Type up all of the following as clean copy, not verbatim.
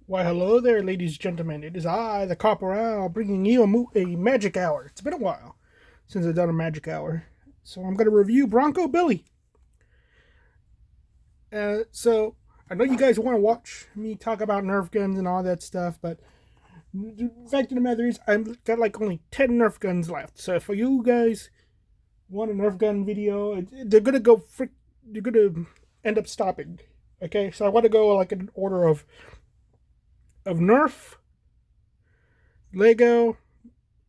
Why, hello there, ladies and gentlemen. It is I, the Corporal, bringing you a magic hour. It's been a while since I've done a magic hour. So I'm going to review Bronco Billy. So I know you guys want to watch me talk about Nerf guns and all that stuff, but the fact of the matter is I've got like only 10 Nerf guns left. So if you guys want a Nerf gun video, they're going to they're going to end up stopping. Okay, so I want to go like in order of Nerf, Lego,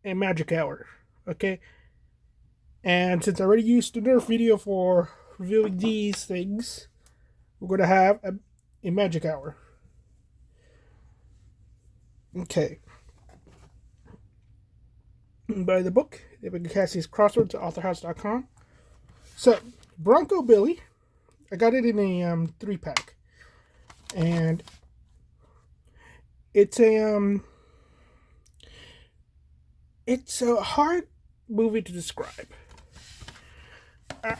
and Magic Hour. Okay? And since I already used the Nerf video for reviewing these things, we're going to have a Magic Hour. Okay. By the book, David Cassie's Crossroads at authorhouse.com. So, Bronco Billy, I got it in a 3-pack. And it's a hard movie to describe.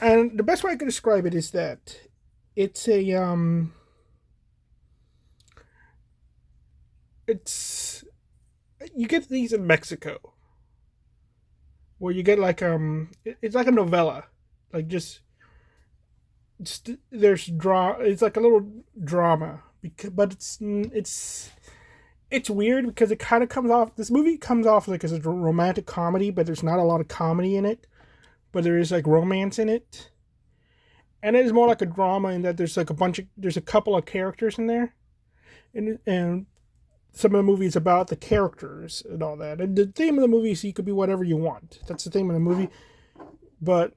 And the best way I can describe it is that it's it's you get these in Mexico where you get like it's like a novella, like there's it's like a little drama, but it's weird because it kind of comes off. This movie comes off like as a romantic comedy, but there's not a lot of comedy in it. But there is like romance in it, and it is more like a drama in that there's a couple of characters in there, and some of the movie is about the characters and all that. And the theme of the movie is you could be whatever you want. That's the theme of the movie, but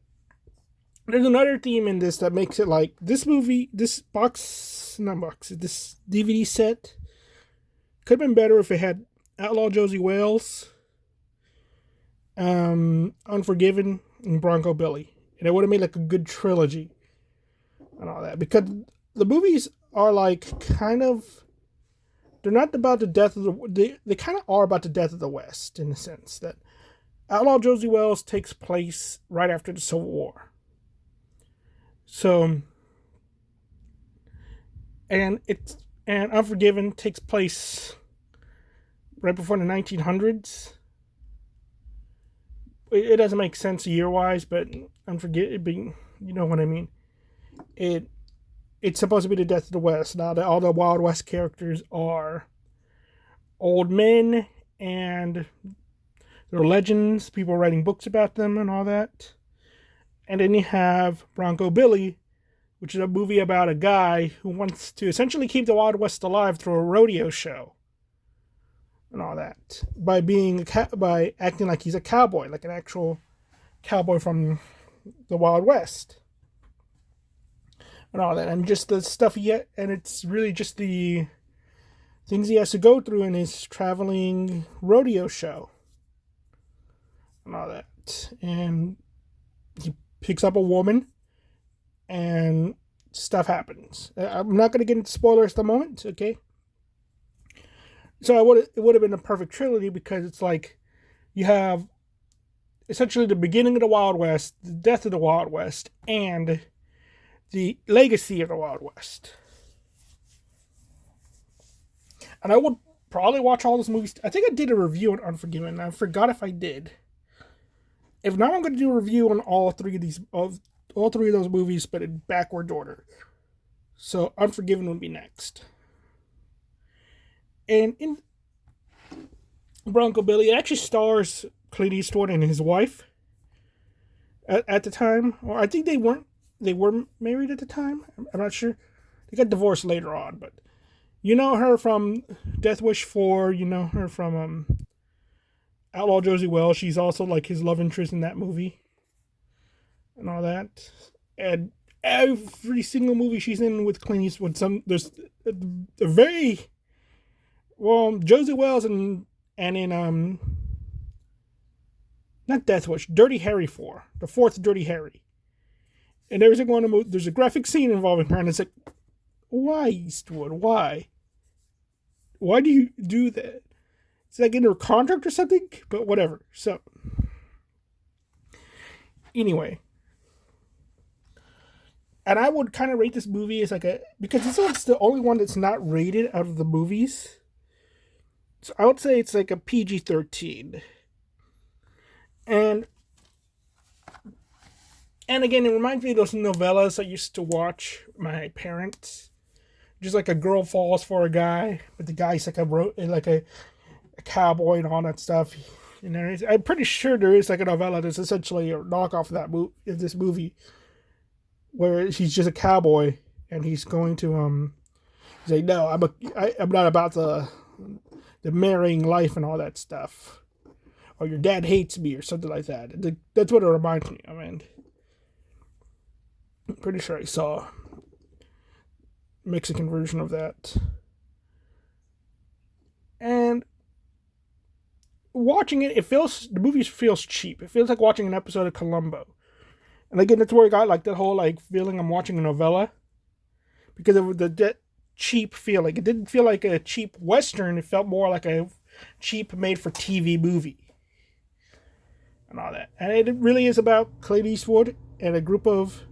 there's another theme in this that makes it like this movie, this DVD set could have been better if it had Outlaw Josie Wales, Unforgiven, and Bronco Billy. And it would have made like a good trilogy and all that. Because the movies are like they're not about the death of they kind of are about the death of the West in the sense that Outlaw Josie Wales takes place right after the Civil War. So, and Unforgiven takes place right before the 1900s. It doesn't make sense year-wise, but Unforgiven, you know what I mean. It's supposed to be the death of the West. Now, all the Wild West characters are old men, and they're legends, people writing books about them and all that. And then you have Bronco Billy, which is a movie about a guy who wants to essentially keep the Wild West alive through a rodeo show and all that by acting like he's a cowboy, like an actual cowboy from the Wild West and all that, and just the stuff and it's really just the things he has to go through in his traveling rodeo show and all that, and he picks up a woman and stuff happens. I'm not going to get into spoilers at the moment, okay? So it would have been a perfect trilogy because it's like you have essentially the beginning of the Wild West, the death of the Wild West, and the legacy of the Wild West. And I would probably watch all those movies. I think I did a review on Unforgiven. I forgot if I did. If not, I'm going to do a review on all three of those movies, but in backward order. So Unforgiven would be next. And in Bronco Billy, it actually stars Clint Eastwood and his wife at the time. Or I think they were married at the time. I'm not sure. They got divorced later on, but you know her from Death Wish 4. You know her from Outlaw Josie Wales. She's also like his love interest in that movie and all that. And every single movie she's in with Clint Eastwood, there's a very Josie Wales and in not Death Wish, Dirty Harry 4, the fourth Dirty Harry. And there's a graphic scene involving her, and it's like, why Eastwood? Why? Why do you do that? It's like in her contract or something, but whatever. So, anyway, and I would kind of rate this movie as like because this one's the only one that's not rated out of the movies. So I would say it's like a PG-13. And again, it reminds me of those novellas I used to watch with my parents. Just like a girl falls for a guy, but the guy's like a cowboy and all that stuff. And I'm pretty sure there is like a novella that's essentially a knockoff of this movie, where he's just a cowboy and he's going to say, no, I'm not about the marrying life and all that stuff, or your dad hates me or something like that. That's what it reminds me of, and I'm pretty sure I saw a Mexican version of that. And watching it, the movie feels cheap. It feels like watching an episode of Columbo. And again, that's where I got like that whole like feeling I'm watching a novella, because of the cheap feeling. It didn't feel like a cheap Western. It felt more like a cheap made-for-TV movie and all that. And it really is about Clint Eastwood and a group of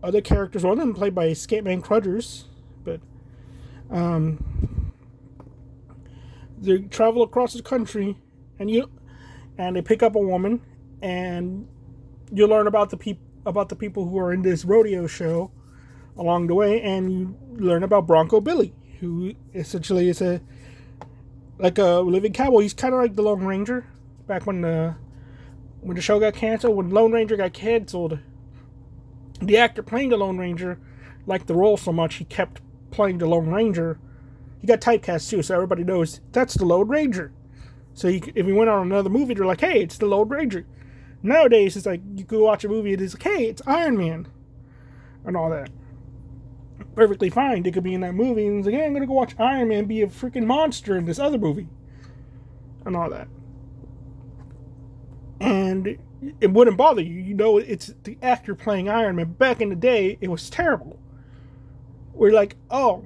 other characters, one of them played by Scatman Crothers, but they travel across the country, and they pick up a woman, and you learn about the people who are in this rodeo show along the way, and you learn about Bronco Billy, who essentially is a living cowboy. He's kind of like the Lone Ranger back when the show got canceled. When Lone Ranger got canceled, the actor playing the Lone Ranger liked the role so much he kept playing the Lone Ranger. He got typecast too, so everybody knows that's the Lone Ranger. So if he went on another movie, they're like, hey, it's the Lone Ranger. Nowadays, it's like you go watch a movie, it is like, hey, it's Iron Man. And all that. Perfectly fine. They could be in that movie, and it's like, hey, I'm going to go watch Iron Man be a freaking monster in this other movie. And all that. And it wouldn't bother you. You know it's the actor playing Iron Man. Back in the day, it was terrible. We're like, oh,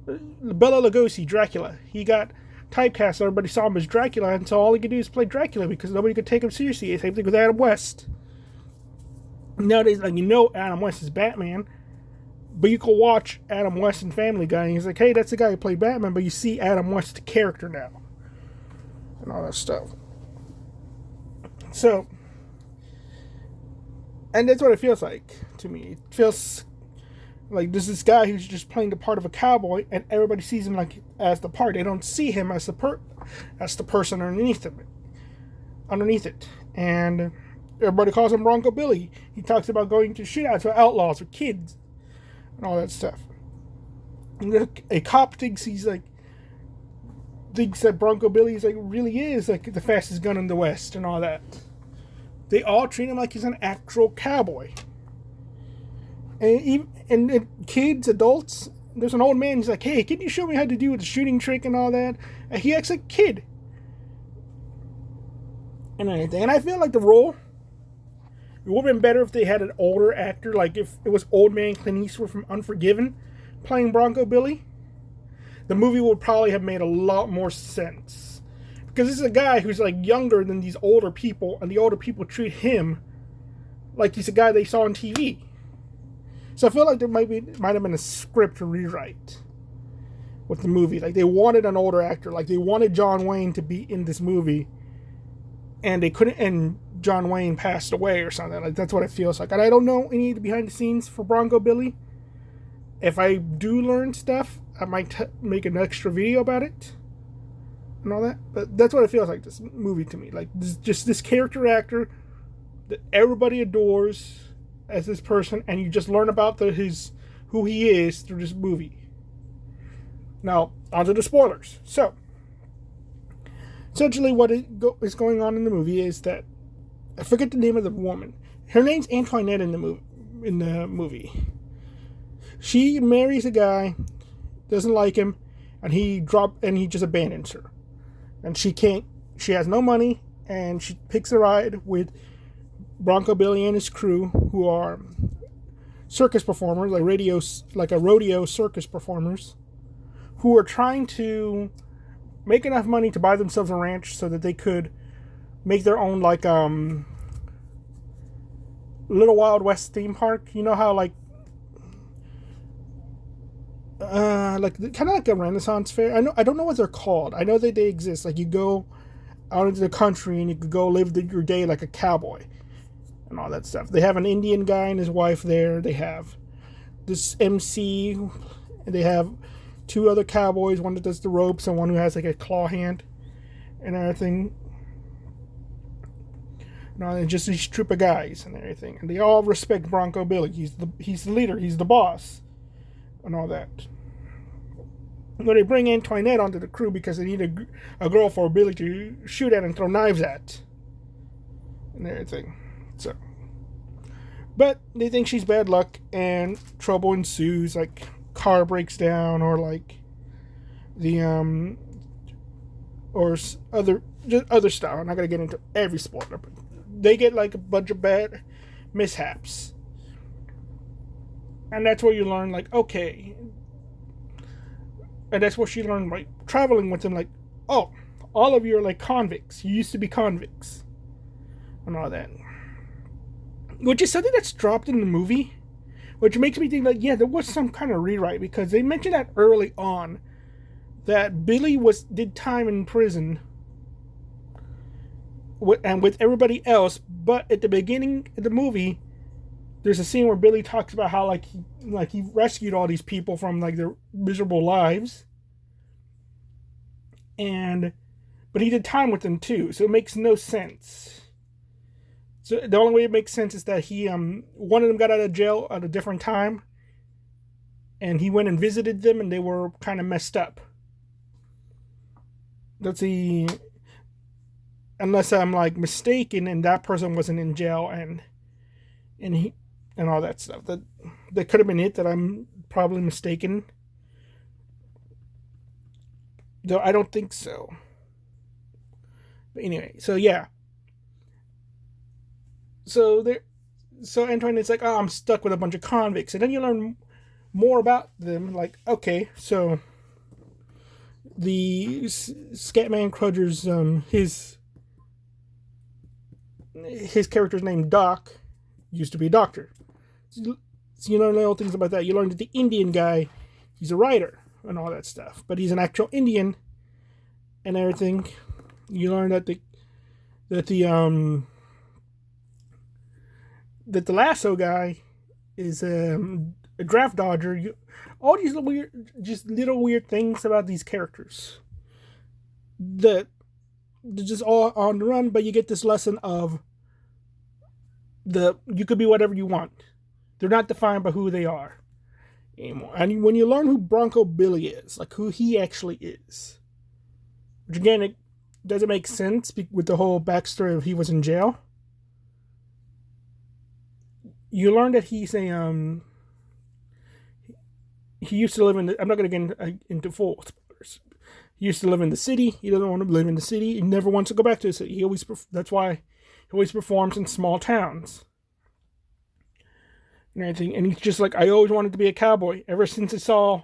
Bela Lugosi, Dracula. He got typecast, so everybody saw him as Dracula, and so all he could do is play Dracula because nobody could take him seriously. Same thing with Adam West. Nowadays, like, Adam West is Batman, but you can watch Adam West in Family Guy, and he's like, hey, that's the guy who played Batman, but you see Adam West, the character now. And all that stuff. So, and that's what it feels like to me. It feels like there's this guy who's just playing the part of a cowboy, and everybody sees him like as the part. They don't see him as the person underneath it. And everybody calls him Bronco Billy. He talks about going to shootouts with outlaws or kids and all that stuff. And a cop thinks that Bronco Billy really is like the fastest gun in the West and all that. They all treat him like he's an actual cowboy. And kids, adults, there's an old man, he's like, hey, can you show me how to do the shooting trick and all that? And he acts like a kid. And anything. And I feel like the role, it would have been better if they had an older actor, like if it was old man Clint Eastwood from Unforgiven playing Bronco Billy. The movie would probably have made a lot more sense. Because this is a guy who's like younger than these older people, and the older people treat him like he's a guy they saw on TV. So I feel like there might have been a script rewrite with the movie. Like they wanted an older actor, like they wanted John Wayne to be in this movie, and they couldn't. And John Wayne passed away or something. Like that's what it feels like. And I don't know any of the behind the scenes for Bronco Billy. If I do learn stuff, I might make an extra video about it and all that. But that's what it feels like, this movie to me. Like this character actor that everybody adores as this person, and you just learn about who he is through this movie. Now, onto the spoilers. So, essentially what is going on in the movie is that, I forget the name of the woman. Her name's Antoinette in the movie. She marries a guy, doesn't like him, and he just abandons her. And she has no money, and she picks a ride with Bronco Billy and his crew, who are circus performers, like a rodeo circus performers, who are trying to make enough money to buy themselves a ranch so that they could make their own Little Wild West theme park. You know how like kind of like a Renaissance fair. I don't know what they're called. I know that they exist. Like you go out into the country and you could go live your day like a cowboy and all that stuff. They have an Indian guy and his wife there. They have this MC. And they have two other cowboys. One that does the ropes and one who has like a claw hand and everything. No, it's just these troop of guys and everything, and they all respect Bronco Billy. He's the leader. He's the boss, and all that. But they bring Antoinette onto the crew because they need a girl for Billy to shoot at and throw knives at, and everything. So, but they think she's bad luck, and trouble ensues. Like car breaks down, or like the or other stuff. I'm not gonna get into every spoiler, but they get like a bunch of bad mishaps, and that's where you learn like, okay, and that's what she learned, like traveling with them, like, oh, all of you are like convicts. You used to be convicts and all that, which is something that's dropped in the movie, which makes me think like, yeah, there was some kind of rewrite, because they mentioned that early on that Billy did time in prison and with everybody else, but at the beginning of the movie, there's a scene where Billy talks about how he rescued all these people from like their miserable lives, but he did time with them too, so it makes no sense. So the only way it makes sense is that he one of them got out of jail at a different time, and he went and visited them, and they were kind of messed up. Let's see. Unless I'm like mistaken, and that person wasn't in jail, and he and all that stuff. That could have been it. That I'm probably mistaken, though I don't think so. But anyway, so yeah. So Antoinette's like, oh, I'm stuck with a bunch of convicts, and then you learn more about them. Like, okay, so the Scatman Crudger's his character's name Doc used to be a doctor. So you learn little things about that. You learn that the Indian guy, he's a writer and all that stuff, but he's an actual Indian and everything. You learn that the lasso guy is a draft dodger. All these little weird things about these characters that they're just all on the run, but you get this lesson of you could be whatever you want. They're not defined by who they are anymore. And when you learn who Bronco Billy is, like who he actually is, which again, it doesn't make sense with the whole backstory of he was in jail. You learn that he's he used to live in I'm not going to get into full spoilers. He used to live in the city. He doesn't want to live in the city. He never wants to go back to the city. That's why he always performs in small towns and everything. And he's just like, I always wanted to be a cowboy. Ever since I saw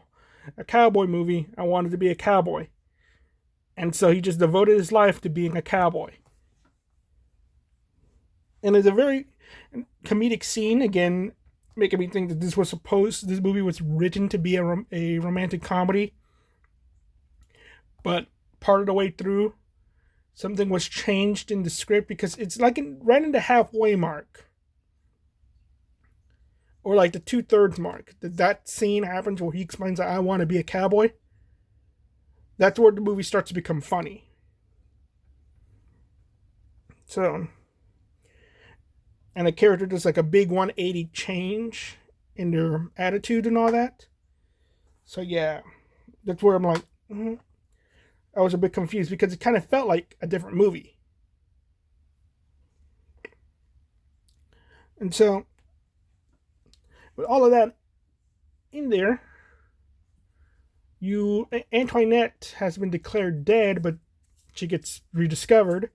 a cowboy movie, I wanted to be a cowboy. And so he just devoted his life to being a cowboy. And it's a very comedic scene, again, making me think that this movie was written to be a romantic comedy. But part of the way through, something was changed in the script, because it's like right in the halfway mark, or like the 2/3 mark. That scene happens where he explains that I want to be a cowboy. That's where the movie starts to become funny. So, and the character does like a big 180 change in their attitude and all that. So yeah, that's where I'm like, I was a bit confused, because it kind of felt like a different movie. And so, with all of that in there, Antoinette has been declared dead, but she gets rediscovered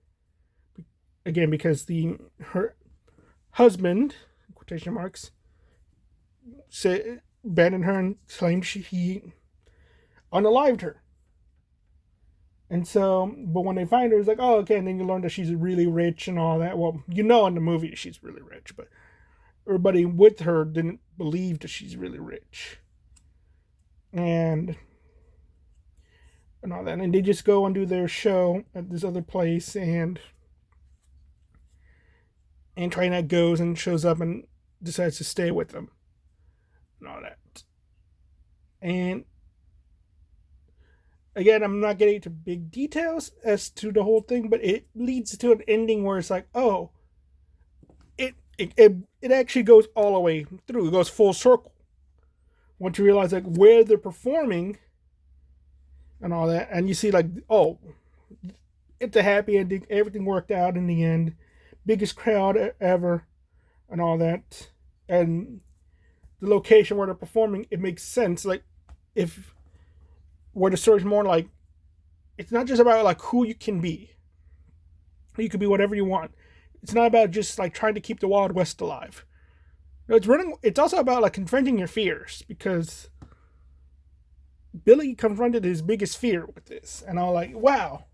again because her husband, quotation marks, abandoned her and claimed he unalived her. And so, but when they find her, it's like, oh, okay, and then you learn that she's really rich and all that. Well, in the movie she's really rich, but everybody with her didn't believe that she's really rich. and all that, and they just go and do their show at this other place, and Trinet goes and shows up and decides to stay with them and all that. And again, I'm not getting into big details as to the whole thing, but it leads to an ending where it's like, oh, it actually goes all the way through. It goes full circle. Once you realize like where they're performing and all that, and you see like, oh, it's a happy ending. Everything worked out in the end. Biggest crowd ever, and all that, and the location where they're performing, it makes sense. Like if where the story's more like, it's not just about like who you can be. You can be whatever you want. It's not about just like trying to keep the Wild West alive. No, it's also about like confronting your fears, because Billy confronted his biggest fear with this, and I was like, wow,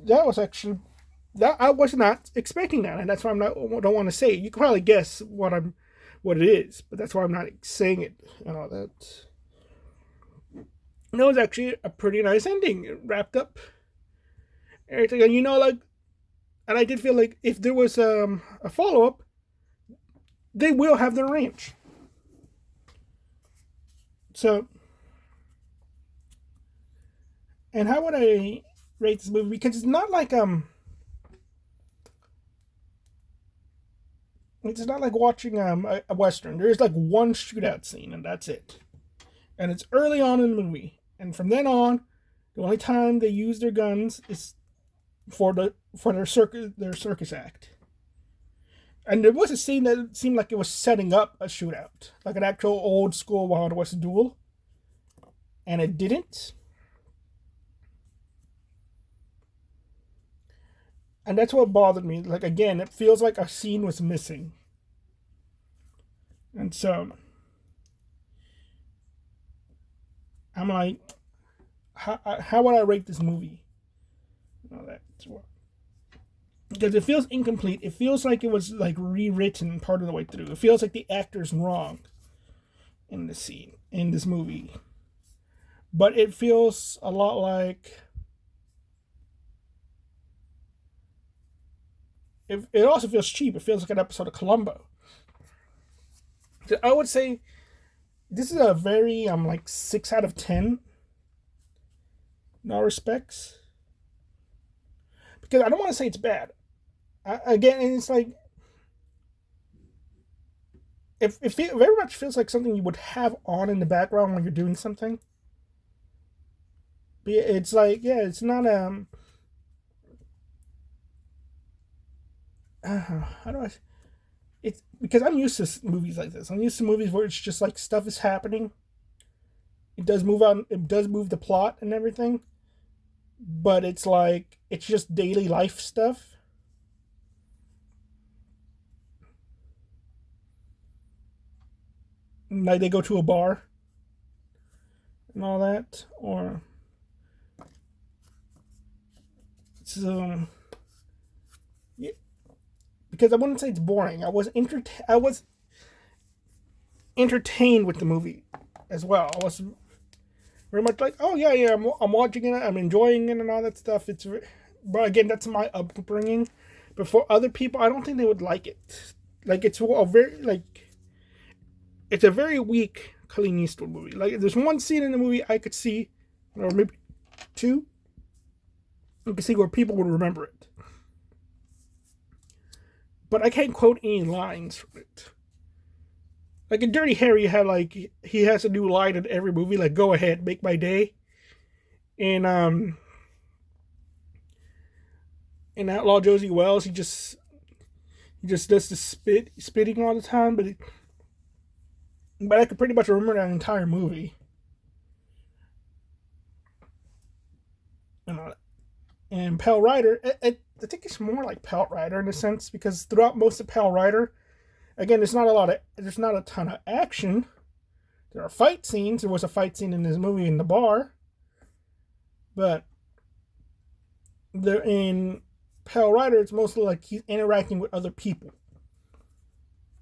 that was actually that I was not expecting that, and that's why don't want to say it. You can probably guess what it is, but that's why I'm not saying it and all that. And it was actually a pretty nice ending. It wrapped up everything, and like, and I did feel like if there was a follow up, they will have their ranch. So, and how would I rate this movie? Because it's not like it's not like watching a western. There's like one shootout scene, and that's it. And it's early on in the movie, and from then on, the only time they use their guns is for their circus act. And there was a scene that seemed like it was setting up a shootout, like an actual old school Wild West duel, and it didn't. And that's what bothered me. Like, again, it feels like a scene was missing. And so, I'm like, how would I rate this movie? All that. Because it feels incomplete. It feels like it was like rewritten part of the way through. It feels like the actor's wrong in the scene, in this movie. But it feels a lot like... It also feels cheap. It feels like an episode of Columbo. So I would say this is a very like 6 out of 10 in all respects. Because I don't want to say it's bad. Again, it's like it very much feels like something you would have on in the background when you're doing something. But it's like, yeah, it's not how do I? It's because I'm used to movies like this. I'm used to movies where it's just like stuff is happening. It does move on. It does move the plot and everything, but it's like it's just daily life stuff. Like they go to a bar and all that, or so. Yeah, because I wouldn't say it's boring. I was entertained with the movie as well. I was very much like, oh yeah, I'm watching it, I'm enjoying it, and all that stuff. But again, that's my upbringing. But for other people, I don't think they would like it. Like it's a very weak Clint Eastwood movie. Like there's one scene in the movie I could see, or maybe two. You can see where people would remember it. But I can't quote any lines from it. Like in Dirty Harry, he has a new line in every movie, like "Go ahead, make my day." And in Outlaw Josie Wells, he just does the spitting all the time. But I could pretty much remember that entire movie. And Pale Rider, I think it's more like Pale Rider in a sense, because throughout most of Pale Rider, again, there's not a ton of action. There are fight scenes. There was a fight scene in this movie in the bar, but in Pale Rider, it's mostly like he's interacting with other people.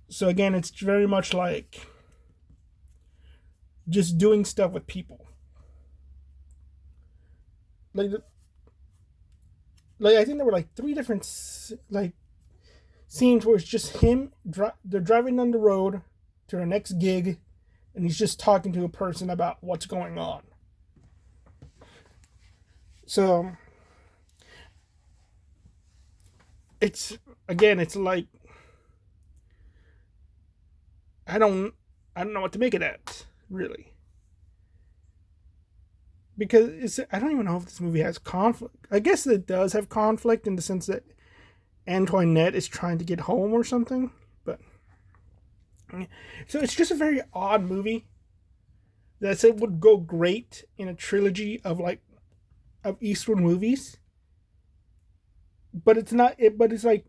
So again, it's very much like just doing stuff with people. Like, I think there were like three different like scenes where it's just him. They're driving on the road to their next gig, and he's just talking to a person about what's going on. So it's it's like I don't know what to make of that, really. Because I don't even know if this movie has conflict. I guess it does have conflict in the sense that Antoinette is trying to get home or something. But so it's just a very odd movie that it would go great in a trilogy of Eastwood movies. But it's not it. But it's like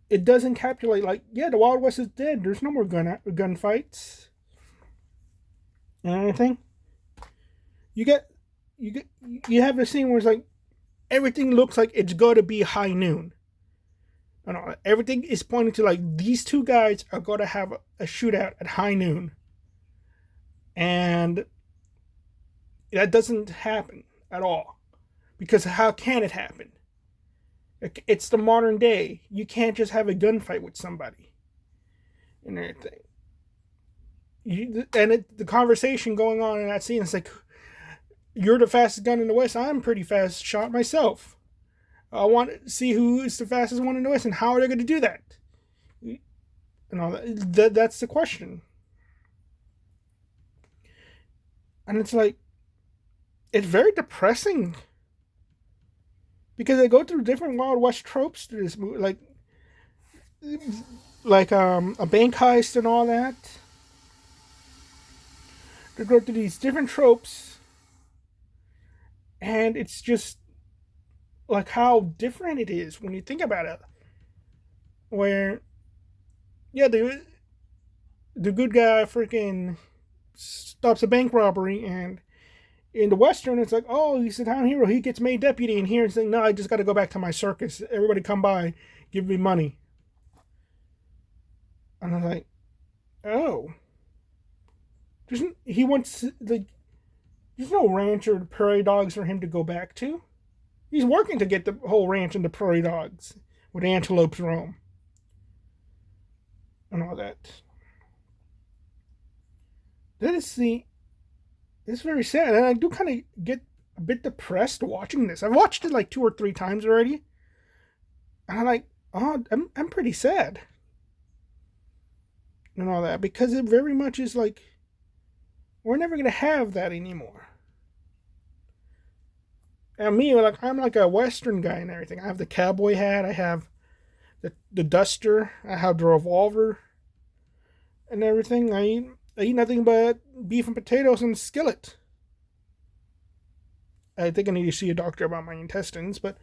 it does encapsulate the Wild West is dead. There's no more gunfights and anything. You have the scene where it's like everything looks like it's going to be high noon. I don't know, everything is pointing to these two guys are going to have a shootout at high noon, and that doesn't happen at all. Because how can it happen? It's the modern day. You can't just have a gunfight with somebody and everything. The conversation going on in that scene is like, you're the fastest gun in the West. I'm pretty fast shot myself. I want to see who is the fastest one in the West and how are they going to do that? And all that. That's the question. And it's like, it's very depressing. Because they go through different Wild West tropes through this movie. Like a bank heist and all that. They go through these different tropes. And it's just like how different it is when you think about it. Where, the good guy freaking stops a bank robbery, and in the Western, it's like, oh, he's a town hero. He gets made deputy, and here it's like, no, I just got to go back to my circus. Everybody come by, give me money. And I'm like, oh. He wants, there's no ranch or prairie dogs for him to go back to. He's working to get the whole ranch into prairie dogs where the antelopes roam. And all that. It's very sad. And I do kind of get a bit depressed watching this. I've watched it 2 or 3 times already. And I'm like, oh, I'm pretty sad. And all that. Because it very much is like, we're never going to have that anymore. And me, I'm like a Western guy and everything. I have the cowboy hat. I have the duster. I have the revolver. And everything. I eat nothing but beef and potatoes and skillet. I think I need to see a doctor about my intestines. But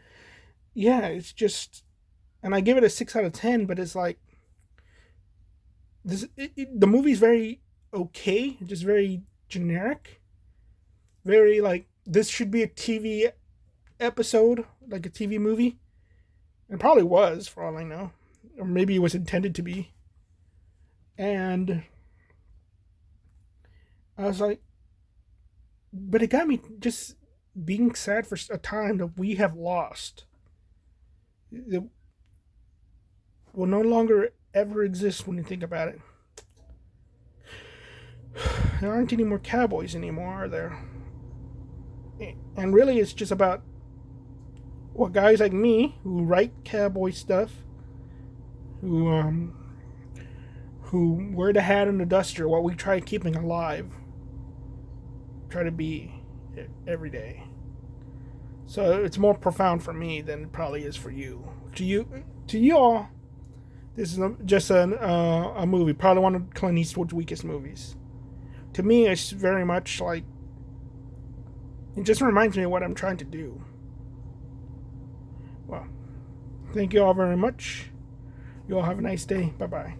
yeah, it's just... And I give it a 6 out of 10. But it's like... the movie's very okay. Just very generic. Very this should be a TV episode, like a TV movie. It probably was, for all I know. Or maybe it was intended to be. And I was like, but it got me just being sad for a time that we have lost. It will no longer ever exist when you think about it. There aren't any more cowboys anymore, are there? And really, it's just about guys like me who write cowboy stuff, who wear the hat and the duster, what we try keeping alive, try to be every day. So it's more profound for me than it probably is for you. To you all, this is just a movie, probably one of Clint Eastwood's weakest movies. To me, it's very much like, it just reminds me of what I'm trying to do. Well, thank you all very much. You all have a nice day. Bye-bye.